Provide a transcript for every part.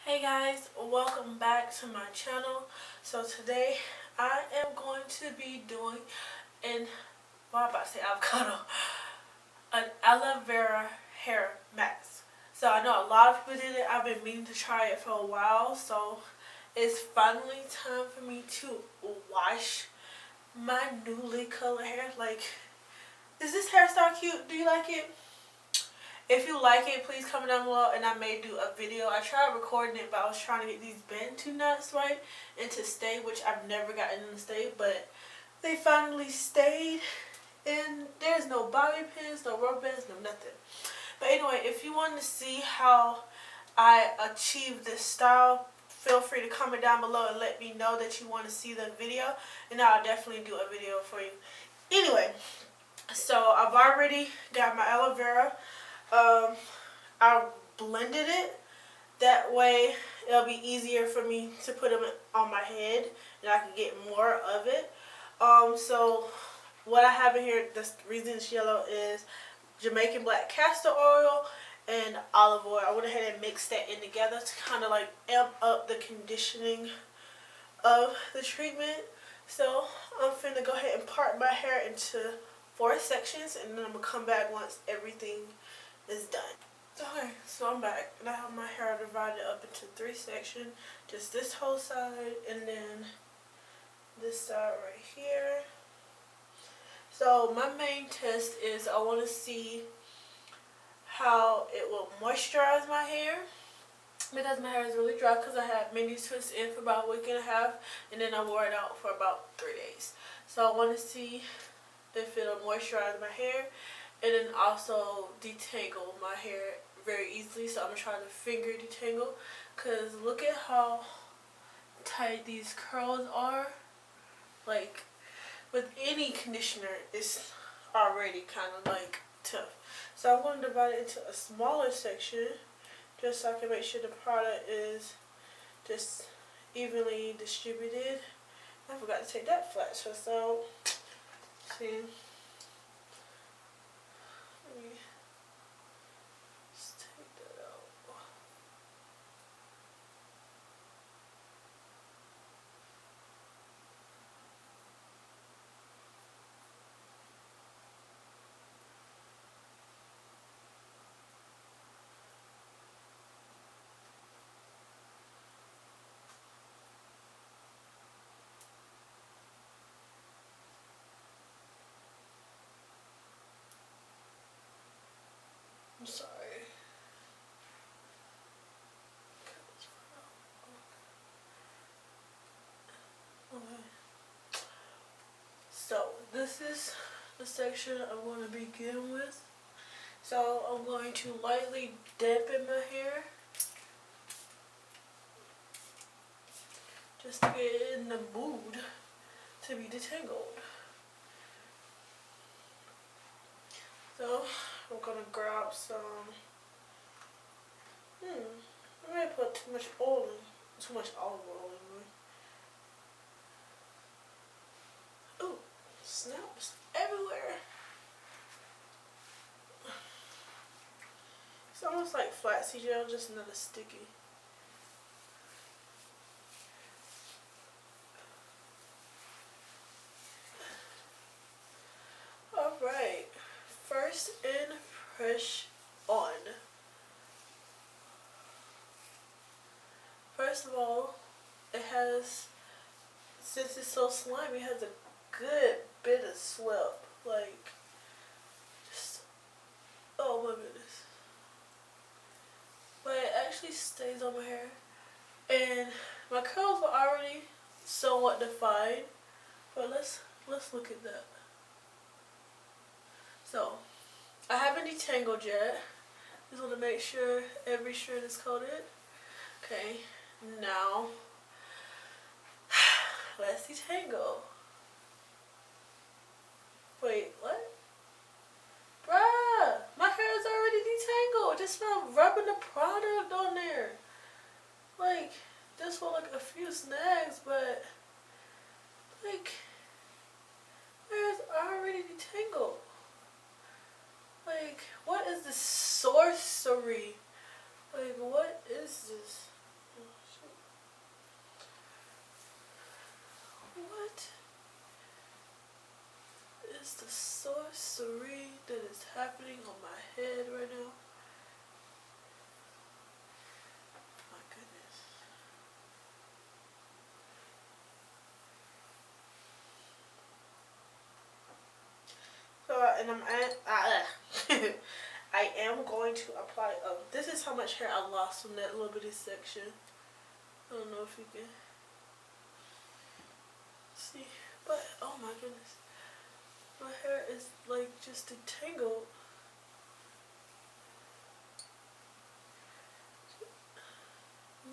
Hey guys, welcome back to my channel. So today I am going to be doing I'm about to say avocado, an aloe vera hair mask. So I know a lot of people did it. I've been meaning to try it for a while. So it's finally time for me to wash my newly colored hair. Like, is this hairstyle cute? Do you like it? If you like it, please comment down below and I may do a video. I tried recording it, but I was trying to get these bantu nuts right and to stay, which I've never gotten them to stay, but they finally stayed. And there's no bobby pins, no rubber bands, no nothing. But anyway, if you want to see how I achieved this style, feel free to comment down below and let me know that you want to see the video, and I'll definitely do a video for you. Anyway, so I've already got my aloe vera. I blended it. That way it'll be easier for me to put them on my head and I can get more of it. So what I have in here, the reason it's yellow, is Jamaican black castor oil and olive oil. I went ahead and mixed that in together to kind of like amp up the conditioning of the treatment. So I'm finna go ahead and part my hair into 4 sections, and then I'm gonna come back once everything is done. Okay, so I'm back and I have my hair divided up into 3 sections. Just this whole side and then this side right here. So my main test is I want to see how it will moisturize my hair, because my hair is really dry because I had mini twists in for about a week and a half and then I wore it out for about 3 days. So I want to see if it'll moisturize my hair and then also detangle my hair very easily. So I'm going to try to finger detangle, because look at how tight these curls are. Like, with any conditioner, it's already kind of like tough. So I'm going to divide it into a smaller section just so I can make sure the product is just evenly distributed. I forgot to take that flat twist out. See? Let me just take that out. I'm sorry. Okay. So this is the section I'm going to begin with. So I'm going to lightly dampen my hair just to get in the mood to be detangled. So I'm going to grab some, I may put too much oil in, too much olive oil in. Ooh, snaps everywhere. It's almost like flaxseed gel, just not as sticky. Alright, first impression on. First of all, it has, since it's so slimy, it has a good bit of swell. Like, just, oh my goodness. But it actually stays on my hair. And my curls were already somewhat defined. But let's look at that. So, I haven't detangled yet. Just want to make sure every strand is coated. Okay, now let's detangle. Wait, what? Bruh, my hair is already detangled. Just from rubbing the product on there. Like, just for like a few snags, but like, my hair is already detangled. Like, what is this sorcery? Like, what is this? is the sorcery that is happening on my head right now? My goodness. So, and I am going to apply. This is how much hair I lost from that little bitty section. I don't know if you can see, but oh my goodness, my hair is like just entangled.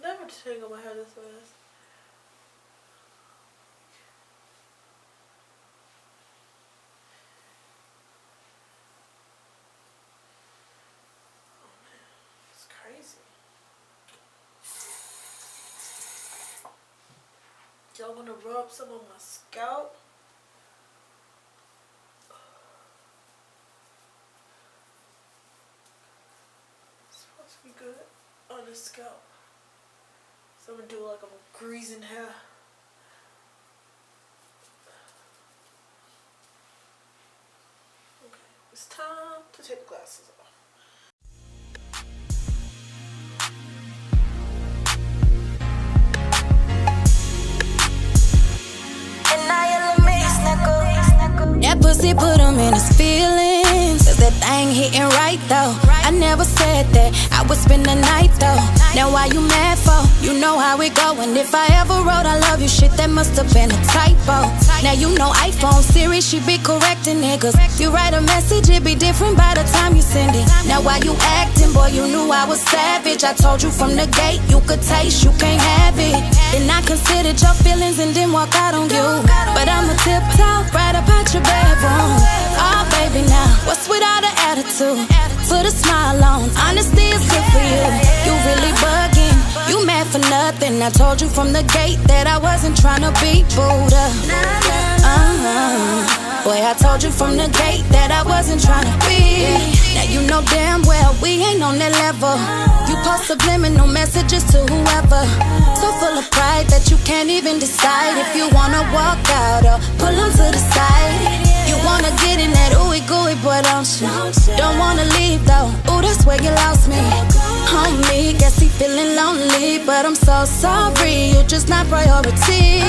Never detangle my hair this fast. Crazy. Y'all wanna rub some on my scalp? It's supposed to be good on the scalp. So I'm gonna do like I'm greasing hair. Okay, it's time to take the glasses off. That pussy put him in his feelings. Cause that thing hitting right though. I never said that I would spend the night though. Now why you mad for? You know how it go. And if I ever wrote I love you shit, that must have been a typo. Now you know iPhone Siri, she be correcting niggas. You write a message, it be different by the time you send it. Now why you acting, boy, you knew I was savage. I told you from the gate, you could taste, you can't have it. Then I considered your feelings and then walk out on you. But I'ma tiptoe right up out your bedroom. Oh baby now, what's with all the attitude? Put a smile on, honesty is good for you. You really bugging, you mad for nothing. I told you from the gate that I wasn't tryna be Buddha. Boy, I told you from the gate that I wasn't tryna be. Now you know damn well we ain't on that level. You post subliminal messages to whoever. So full of pride that you can't even decide if you wanna walk out or pull them to the side. You wanna get in that ooey gooey, boy, don't you? Don't wanna leave though, ooh, that's where you lost me. Homie, guess he feeling lonely, but I'm so sorry, you're just not priority.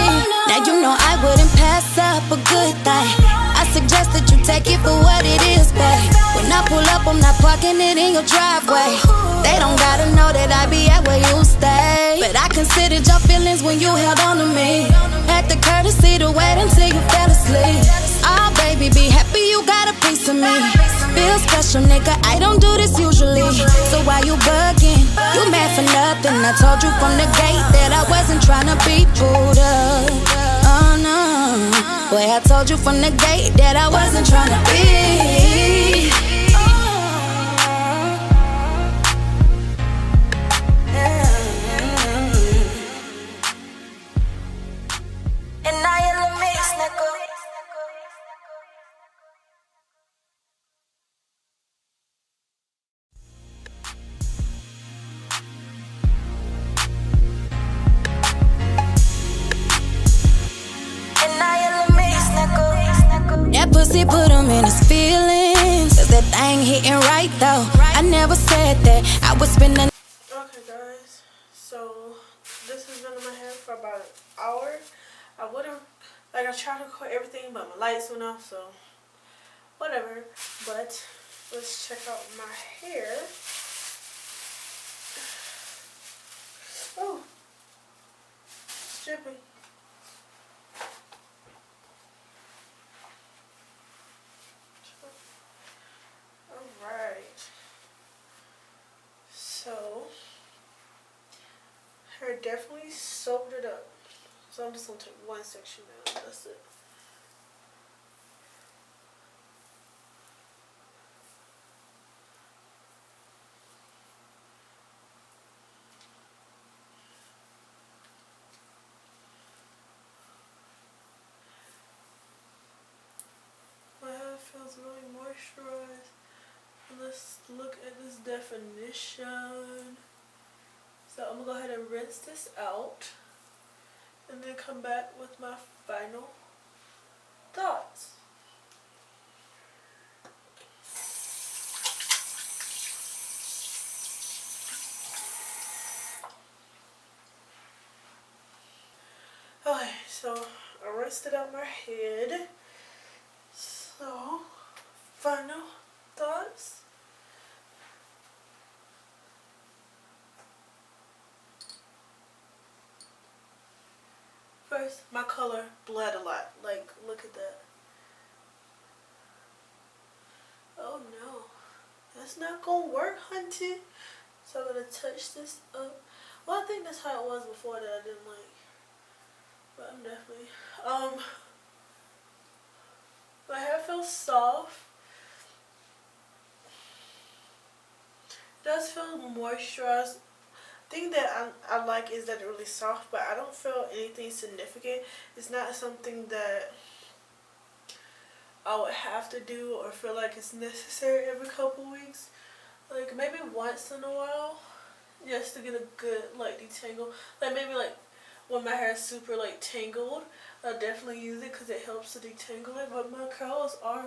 Now you know I wouldn't pass up a good thing. I suggest that you take it for what it is, babe. When I pull up, I'm not parking it in your driveway. They don't gotta know that I be at where you stay. But I considered your feelings when you held on to me. Had the courtesy to wait until you fell asleep. Oh, baby, be happy you got a piece of me. Feel special, nigga, I don't do this usually. So why you bugging? You mad for nothing. I told you from the gate that I wasn't tryna be Buddha. Oh no, boy, I told you from the gate that I wasn't tryna be. And now you're mix, nigga. That pussy put him in his feelings. Cause that thing hitting right though. I never said that I would spend the. Okay guys, so this has been in my hair for about an hour. I would've, like I tried to record everything but my lights went off, so whatever. But let's check out my hair. Oh, it's dripping. Alright, so hair definitely soaked it up. So I'm just going to take one section now. That's it. My hair feels really moisturized. Let's look at this definition. So I'm going to go ahead and rinse this out. And then come back with my final thoughts. So I rinsed it out my head. So final thoughts. First, my color bled a lot. Like, look at that. Oh no, that's not gonna work, hunty. So I'm gonna touch this up. Well, I think that's how it was before that I didn't like. But I'm definitely, my hair feels soft. It does feel moisturized. Thing that I like is that it's really soft, but I don't feel anything significant. It's not something that I would have to do or feel like it's necessary every couple weeks. Like maybe once in a while, just to get a good like detangle. Like maybe like when my hair is super like tangled, I'll definitely use it because it helps to detangle it. But my curls are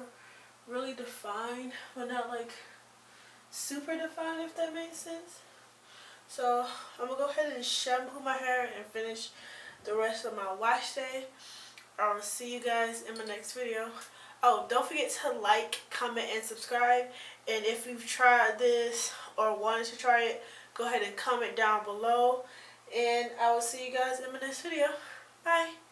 really defined, but not like super defined, if that makes sense. So I'm gonna go ahead and shampoo my hair and finish the rest of my wash day. I'll see you guys in my next video. Oh, don't forget to like, comment, and subscribe. And if you've tried this or wanted to try it, go ahead and comment down below. And I will see you guys in my next video. Bye.